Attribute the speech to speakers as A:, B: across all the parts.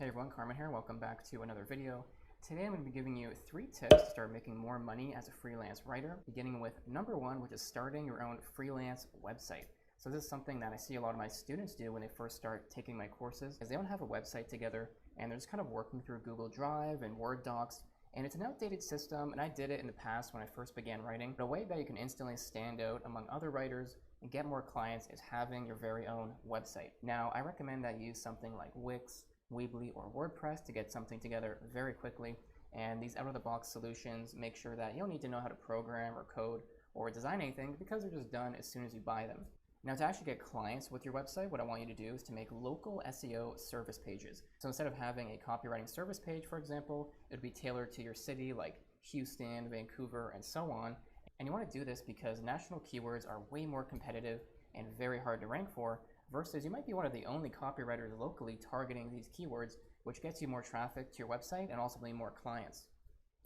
A: Hey everyone, Carmen here. Welcome back to another video. Today I'm going to be giving you 3 tips to start making more money as a freelance writer, beginning with number 1, which is starting your own freelance website. So this is something that I see a lot of my students do when they first start taking my courses, is they don't have a website together and they're just kind of working through Google Drive and Word docs. And it's an outdated system, and I did it in the past when I first began writing. But a way that you can instantly stand out among other writers and get more clients is having your very own website. Now, I recommend that you use something like Wix, Weebly, or WordPress to get something together very quickly. And these out-of-the-box solutions make sure that you don't need to know how to program or code or design anything because they're just done as soon as you buy them. Now, to actually get clients with your website, what I want you to do is to make local SEO service pages. So instead of having a copywriting service page, for example, it would be tailored to your city like Houston, Vancouver, and so on. And you want to do this because national keywords are way more competitive and very hard to rank for, versus you might be one of the only copywriters locally targeting these keywords, which gets you more traffic to your website and also more clients.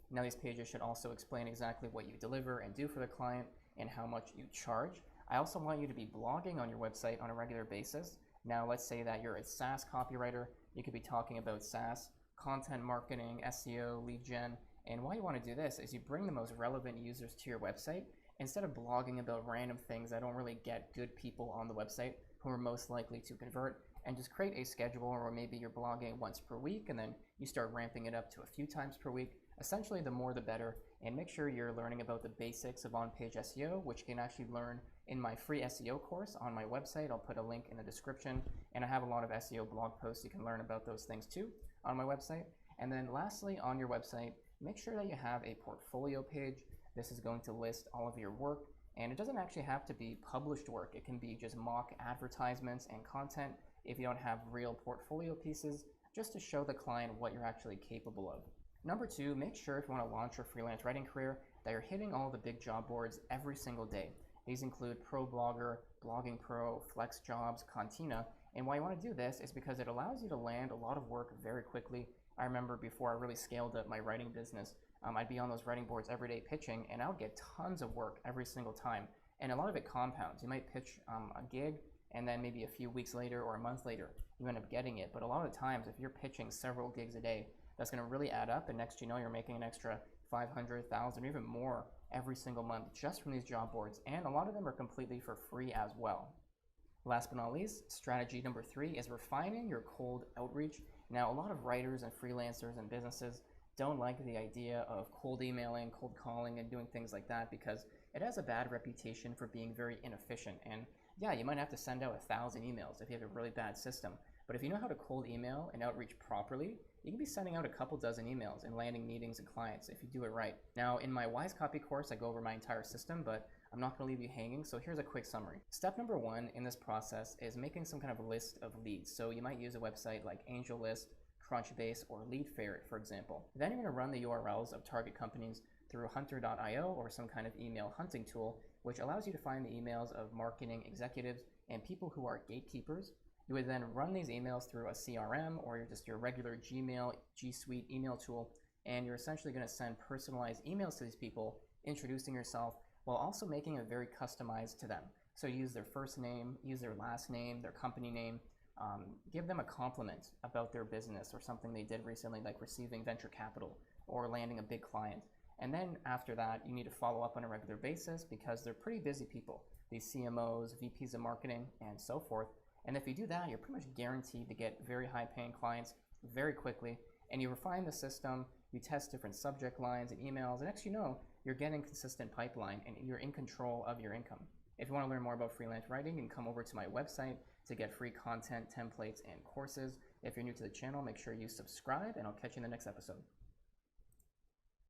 A: Now, these pages should also explain exactly what you deliver and do for the client and how much you charge. I also want you to be blogging on your website on a regular basis. Now, let's say that you're a SaaS copywriter. You could be talking about SaaS, content marketing, SEO, lead gen. And why you want to do this is you bring the most relevant users to your website instead of blogging about random things that don't really get good people on the website who are most likely to convert, and just create a schedule where maybe you're blogging once per week and then you start ramping it up to a few times per week. Essentially, the more the better, and make sure you're learning about the basics of on-page SEO, which you can actually learn in my free SEO course on my website. I'll put a link in the description, and I have a lot of SEO blog posts you can learn about those things too on my website. And then lastly, on your website, make sure that you have a portfolio page. This is going to list all of your work, and it doesn't actually have to be published work. It can be just mock advertisements and content if you don't have real portfolio pieces, just to show the client what you're actually capable of. Number 2, make sure if you want to launch your freelance writing career that you're hitting all the big job boards every single day. These include ProBlogger, Blogging Pro, FlexJobs, Contina. And why you want to do this is because it allows you to land a lot of work very quickly. I remember before I really scaled up my writing business, I'd be on those writing boards every day pitching, and I would get tons of work every single time. And a lot of it compounds. You might pitch a gig, and then maybe a few weeks later or a month later, you end up getting it. But a lot of the times, if you're pitching several gigs a day, that's going to really add up, and next you know, you're making an extra 500,000 or even more every single month just from these job boards, and a lot of them are completely for free as well. Last but not least, strategy number 3 is refining your cold outreach. Now, a lot of writers and freelancers and businesses don't like the idea of cold emailing, cold calling, and doing things like that because it has a bad reputation for being very inefficient. And yeah, you might have to send out 1,000 emails if you have a really bad system. But if you know how to cold email and outreach properly, you can be sending out a couple dozen emails and landing meetings and clients if you do it right. Now, in my Wise Copy course, I go over my entire system, but I'm not going to leave you hanging, so here's a quick summary. Step number 1 in this process is making some kind of list of leads. So you might use a website like AngelList, Crunchbase, or LeadFerret, for example. Then you're going to run the URLs of target companies through hunter.io or some kind of email hunting tool, which allows you to find the emails of marketing executives and people who are gatekeepers. You would then run these emails through a CRM or just your regular Gmail, G Suite email tool, and you're essentially going to send personalized emails to these people, introducing yourself, while also making it very customized to them. So use their first name, use their last name, their company name, give them a compliment about their business or something they did recently, like receiving venture capital or landing a big client. And then after that, you need to follow up on a regular basis because they're pretty busy people, these CMOs, VPs of marketing, and so forth. And if you do that, you're pretty much guaranteed to get very high paying clients very quickly. And you refine the system, you test different subject lines and emails, and next you know, you're getting consistent pipeline and you're in control of your income. If you want to learn more about freelance writing, you can come over to my website to get free content, templates, and courses. If you're new to the channel, make sure you subscribe, and I'll catch you in the next episode.